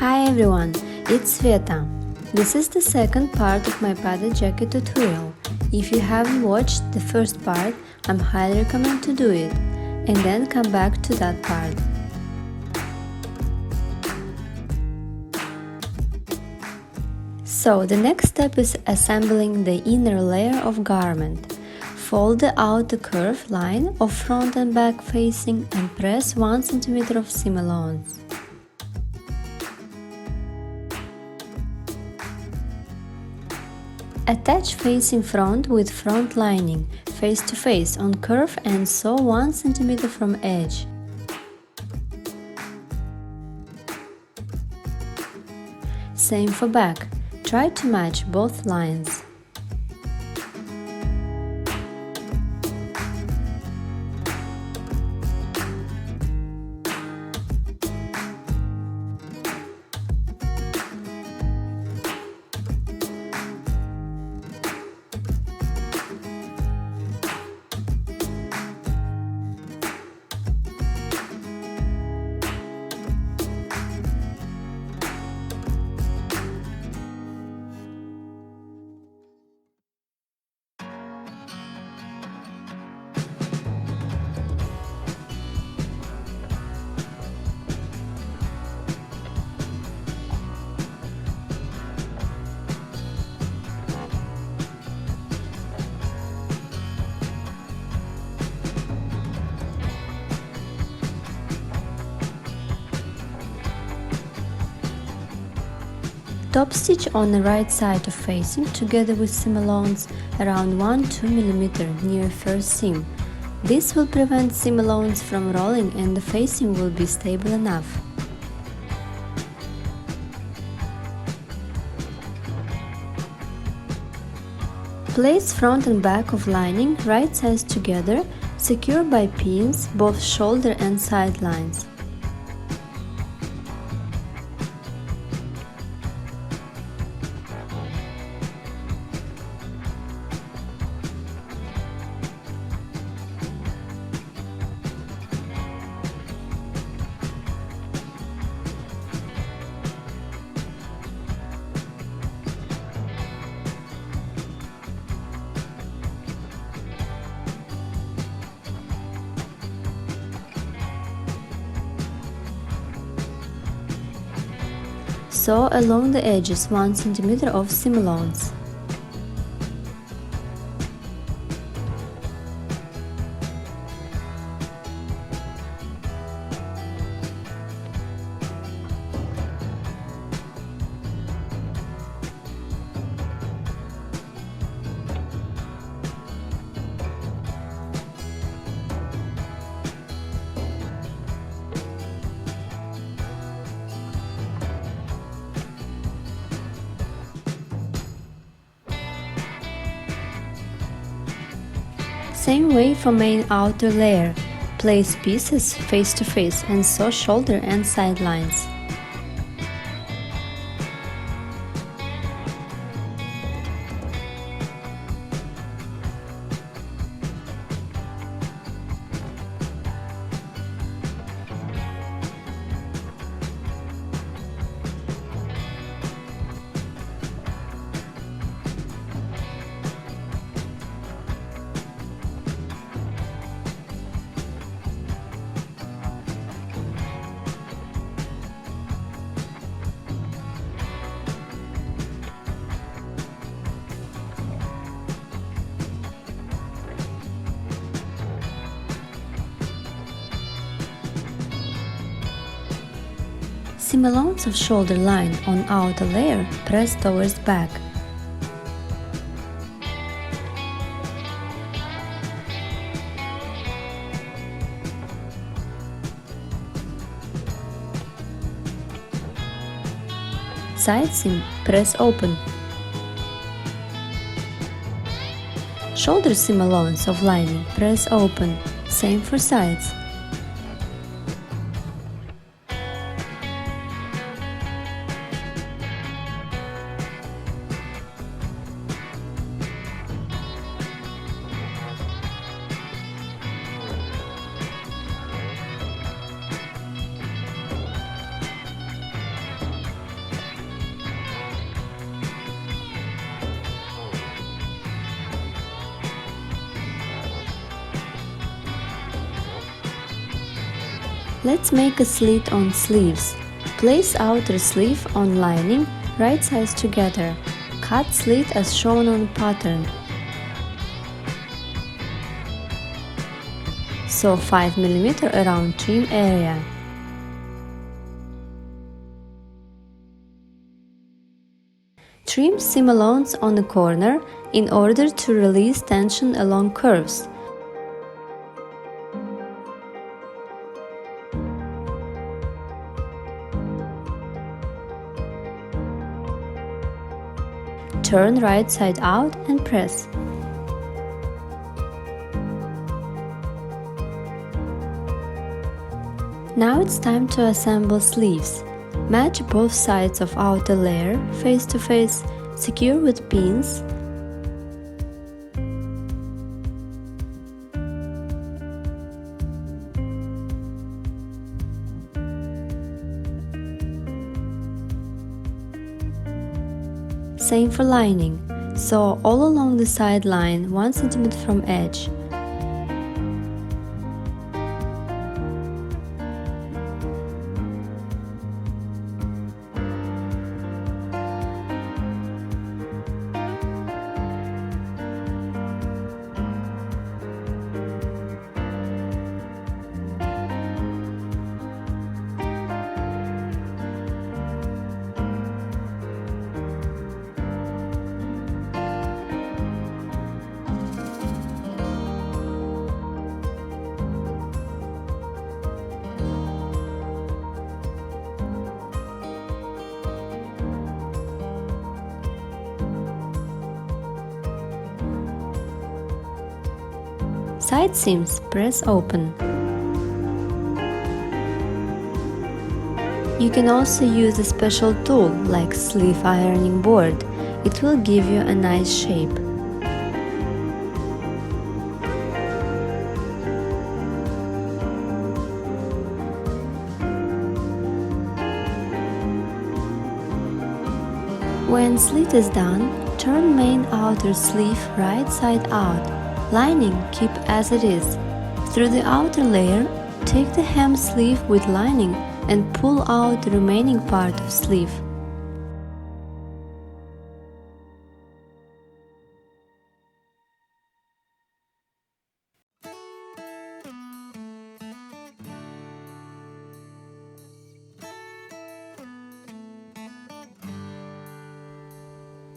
Hi everyone, it's Sveta. This is the second part of my padded jacket tutorial. If you haven't watched the first part, I highly recommend to do it, and then come back to that part. So the next step is assembling the inner layer of garment. Fold the outer curved line of front and back facing and press 1 cm of seam allowance. Attach facing front with front lining, face to face on curve and sew 1 cm from edge. Same for back. Try to match both lines. Top stitch on the right side of facing together with seam allowance around 1-2 mm near first seam. This will prevent seam allowance from rolling and the facing will be stable enough. Place front and back of lining right sides together, secure by pins both shoulder and side lines. Sew along the edges 1 cm of seam allowance. Same way for main outer layer. Place pieces face to face and sew shoulder and side lines. Seam allowance of shoulder line on outer layer, press towards back. Side seam, press open. Shoulder seam allowance of lining, press open. Same for sides. Let's make a slit on sleeves. Place outer sleeve on lining, right sides together. Cut slit as shown on pattern. Sew 5 mm around trim area. Trim seam allowance on the corner in order to release tension along curves. Turn right side out and press. Now it's time to assemble sleeves. Match both sides of outer layer face to face, secure with pins. Same for lining. Sew all along the side line 1 cm from edge. Side seams press open. You can also use a special tool like sleeve ironing board. It will give you a nice shape. When slit is done, turn main outer sleeve right side out. Lining keep as it is. Through the outer layer, take the hem sleeve with lining and pull out the remaining part of sleeve.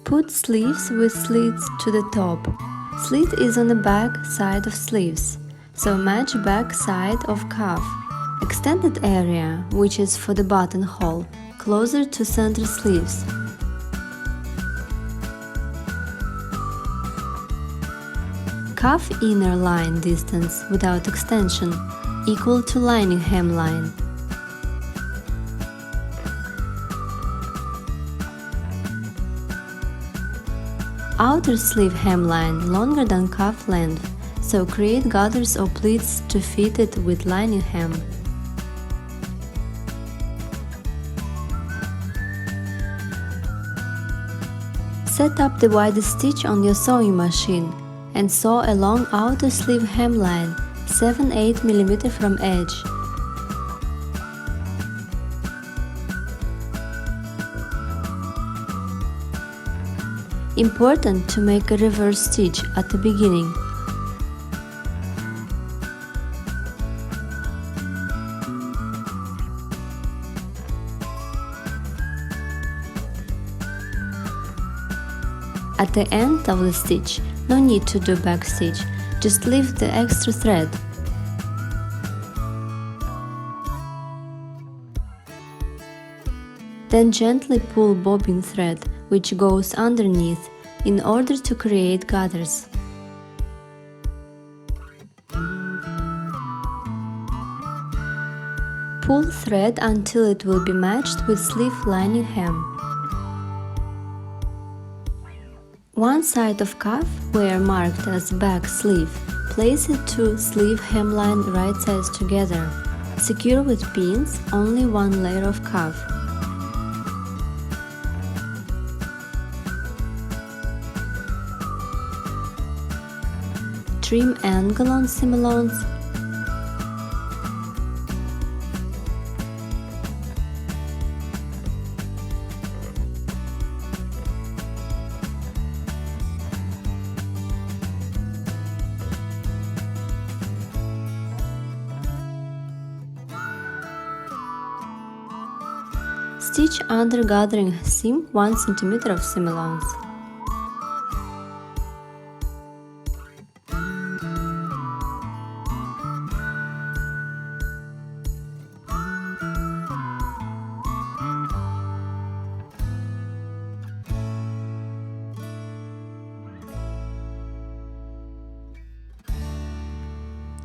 Put sleeves with slits to the top. Slit is on the back side of sleeves, so match back side of cuff. Extended area, which is for the buttonhole, closer to center sleeves. Cuff inner line distance without extension, equal to lining hem line. Outer sleeve hemline longer than cuff length, so create gathers or pleats to fit it with lining hem. Set up the widest stitch on your sewing machine and sew along outer sleeve hemline 7-8 mm from edge. Important to make a reverse stitch at the beginning. At the end of the stitch, no need to do back stitch, just leave the extra thread. Then gently pull bobbin thread, which goes underneath, in order to create gathers. Pull thread until it will be matched with sleeve lining hem. One side of cuff, where marked as back sleeve, place it to sleeve hemline right sides together. Secure with pins only one layer of cuff. Trim angle on seam allowance. Stitch under gathering seam 1 cm of seam allowance.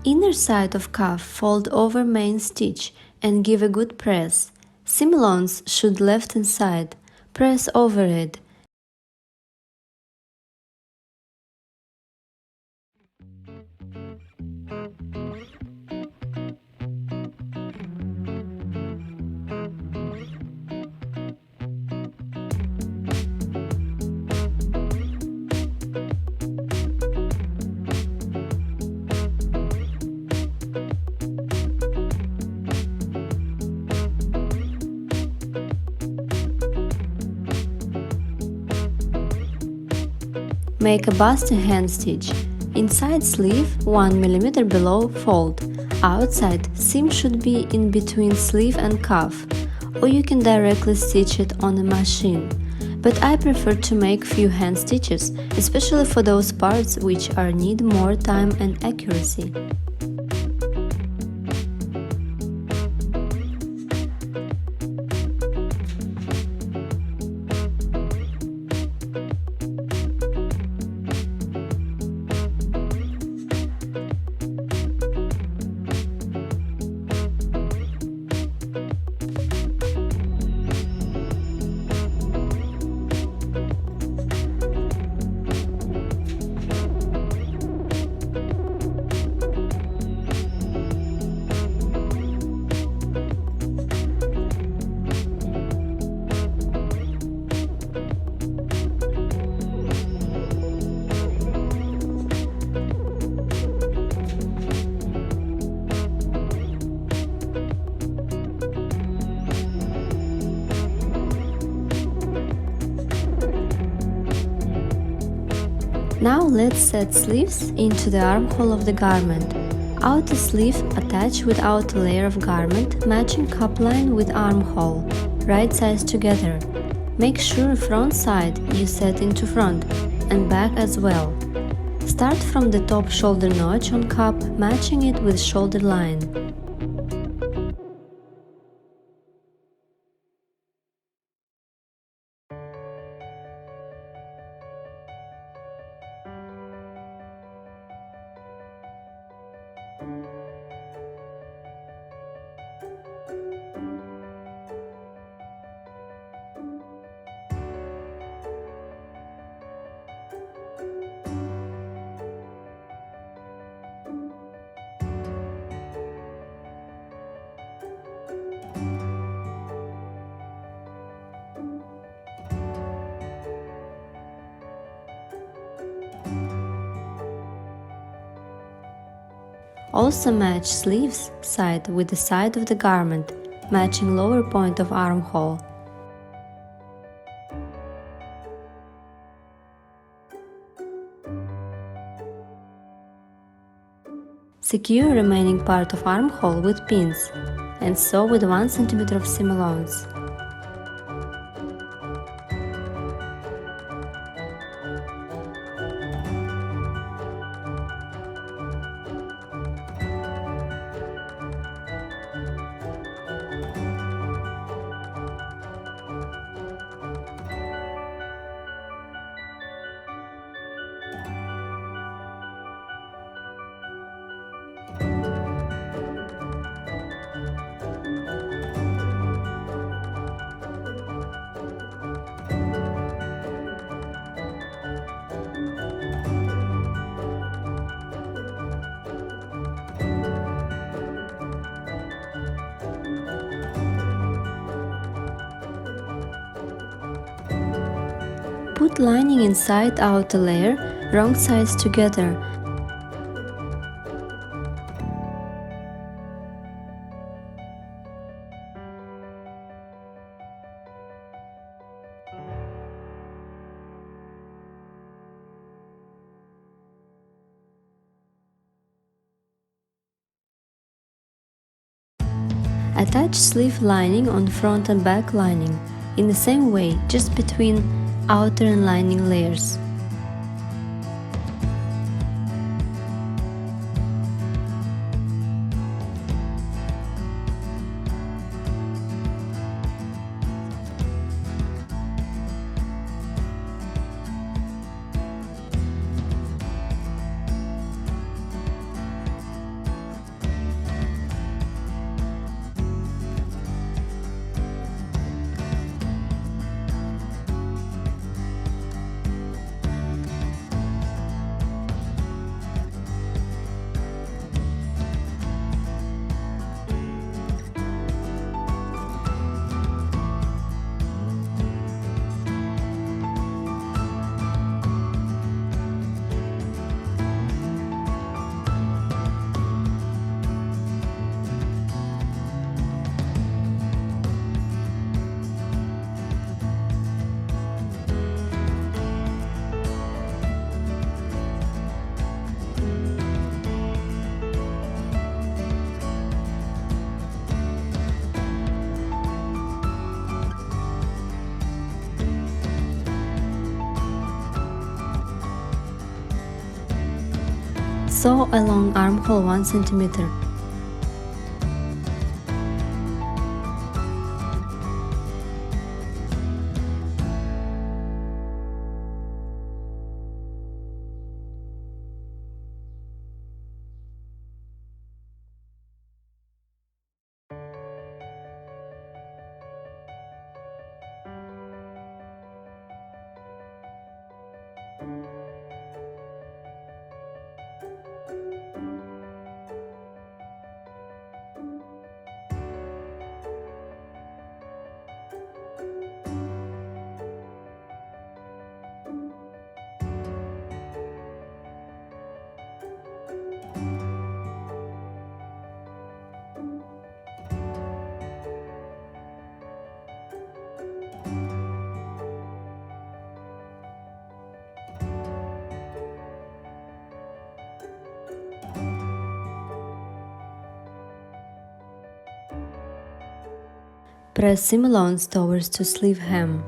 Inner side of cuff fold over main stitch and give a good press. Seam allowance should left inside. Press over it. Make a bust and hand stitch. Inside sleeve 1 mm below fold. Outside seam should be in between sleeve and cuff, or you can directly stitch it on a machine. But I prefer to make few hand stitches, especially for those parts which need more time and accuracy. Now let's set sleeves into the armhole of the garment. Outer sleeve attach with outer layer of garment matching cup line with armhole, right sides together. Make sure front side you set into front and back as well. Start from the top shoulder notch on cup, matching it with shoulder line. Also match sleeves side with the side of the garment, matching lower point of armhole. Secure remaining part of armhole with pins and sew with 1 cm of seam allowance. Put lining inside outer layer, wrong sides together. Attach sleeve lining on front and back lining, in the same way, just between outer and lining layers. Sew along armhole 1 cm. Press seam allowance towards to sleeve hem.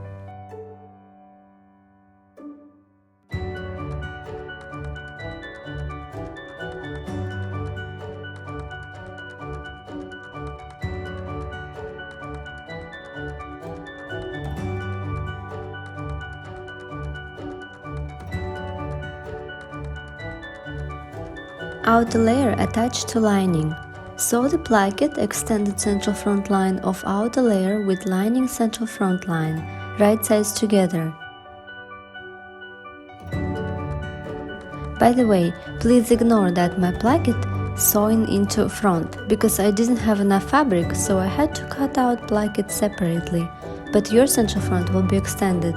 Outer layer attached to lining. Sew the placket extended central front line of outer layer with lining central front line, right sides together. By the way, please ignore that my placket sewing into front because I didn't have enough fabric, so I had to cut out placket separately, but your central front will be extended.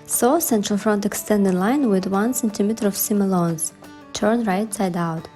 Sew central front extended line with 1 cm of seam allowance. Turn right side out.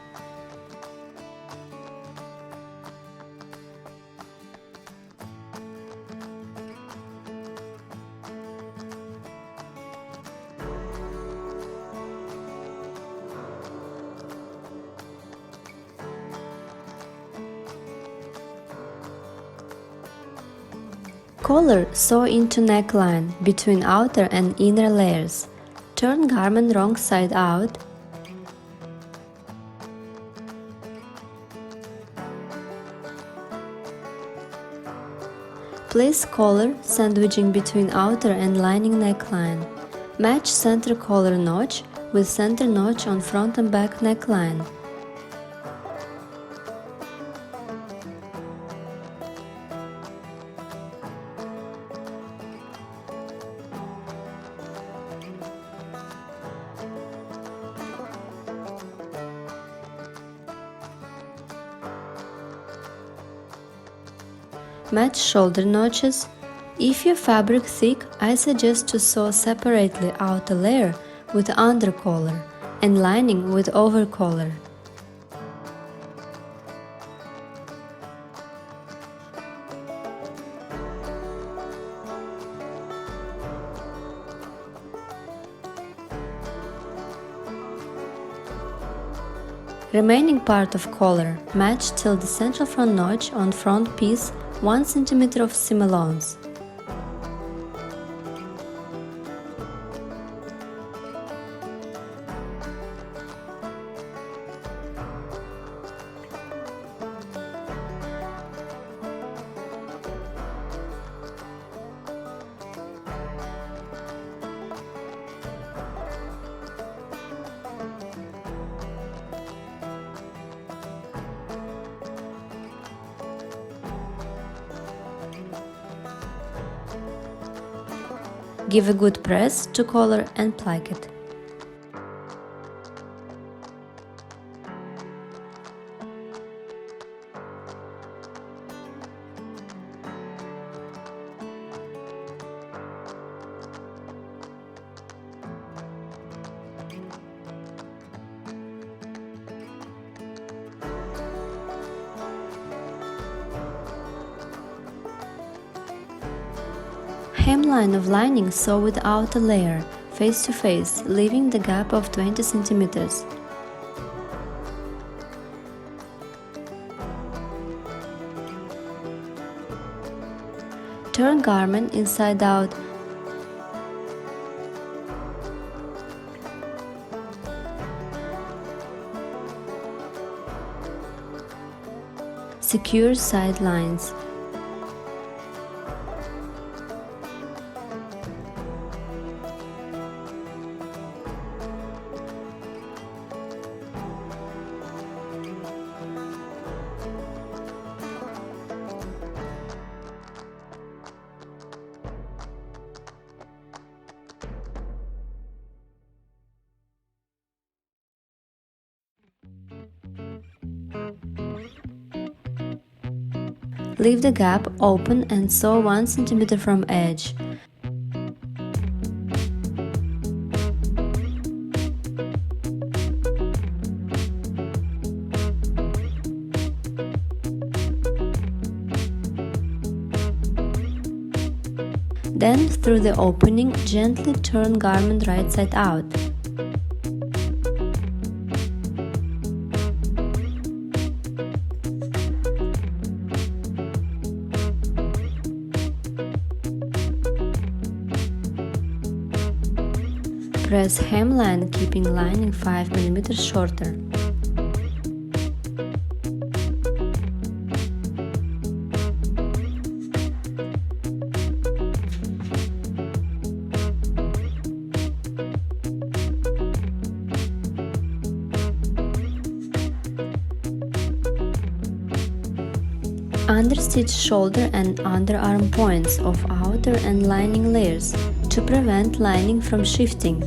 Collar sew into neckline between outer and inner layers. Turn garment wrong side out. Place collar sandwiching between outer and lining neckline. Match center collar notch with center notch on front and back neckline. Match shoulder notches. If your fabric thick, I suggest to sew separately outer layer with under collar and lining with over collar. Remaining part of collar match till the central front notch on front piece 1 cm of seam allowance. Give a good press to collar and plaque it. Hemline of lining sew with outer layer, face to face, leaving the gap of 20 cm. Turn garment inside out. Secure side lines. Leave the gap open and sew 1 cm from edge. Then, through the opening, gently turn garment right side out. Press hemline, keeping lining 5 mm shorter. Understitch shoulder and underarm points of outer and lining layers to prevent lining from shifting.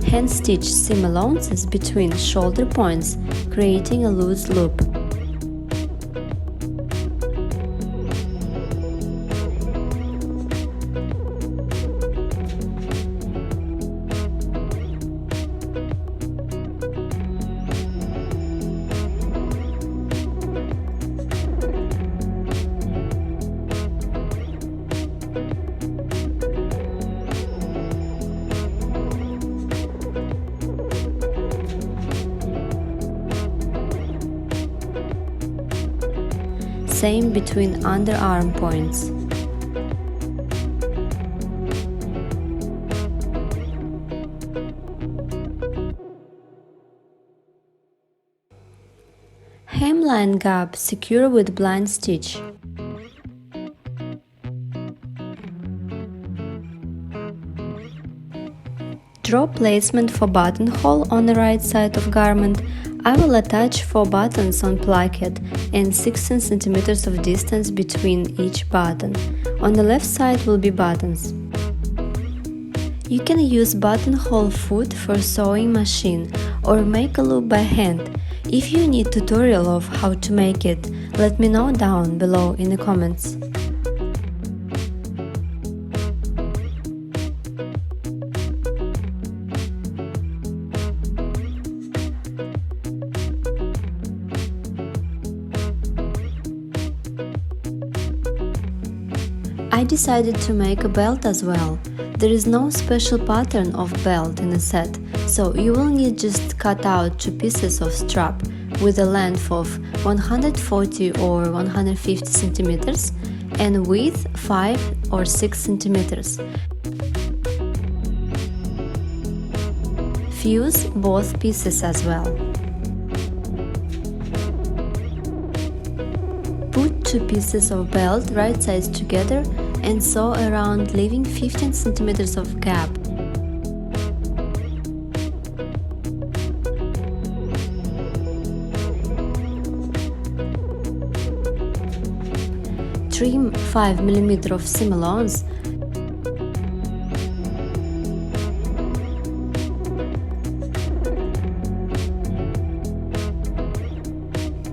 Hand stitch seam allowances between shoulder points, creating a loose loop. Same between underarm points. Hemline gap secure with blind stitch. Draw placement for buttonhole on the right side of garment. I will attach 4 buttons on placket and 16 cm of distance between each button. On the left side will be buttons. You can use buttonhole foot for sewing machine or make a loop by hand. If you need tutorial of how to make it, let me know down below in the comments. I decided to make a belt as well. There is no special pattern of belt in the set, so you will need just cut out 2 pieces of strap with a length of 140 or 150 centimeters and width 5 or 6 centimeters. Fuse both pieces as well. Put 2 pieces of belt right sides together and sew around, leaving 15 centimeters of gap. Trim 5 mm of seam allowance.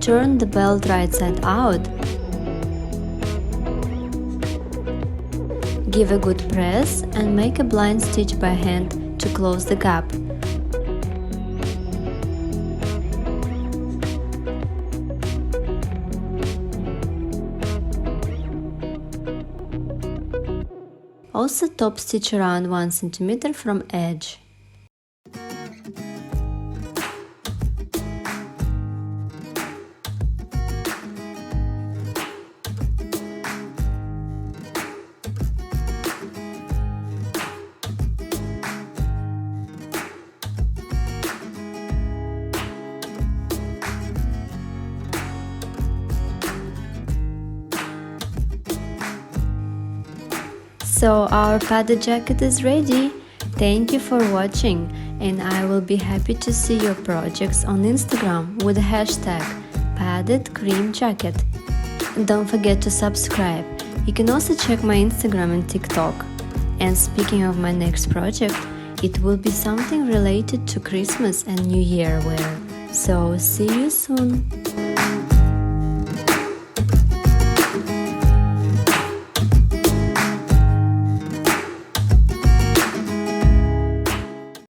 Turn the belt right side out. Give a good press and make a blind stitch by hand to close the gap. Also top stitch around 1 cm from edge. So our padded jacket is ready. Thank you for watching, and I will be happy to see your projects on Instagram with the hashtag paddedcreamjacket. And don't forget to subscribe. You can also check my Instagram and TikTok. And speaking of my next project, it will be something related to Christmas and New Year wear. So see you soon!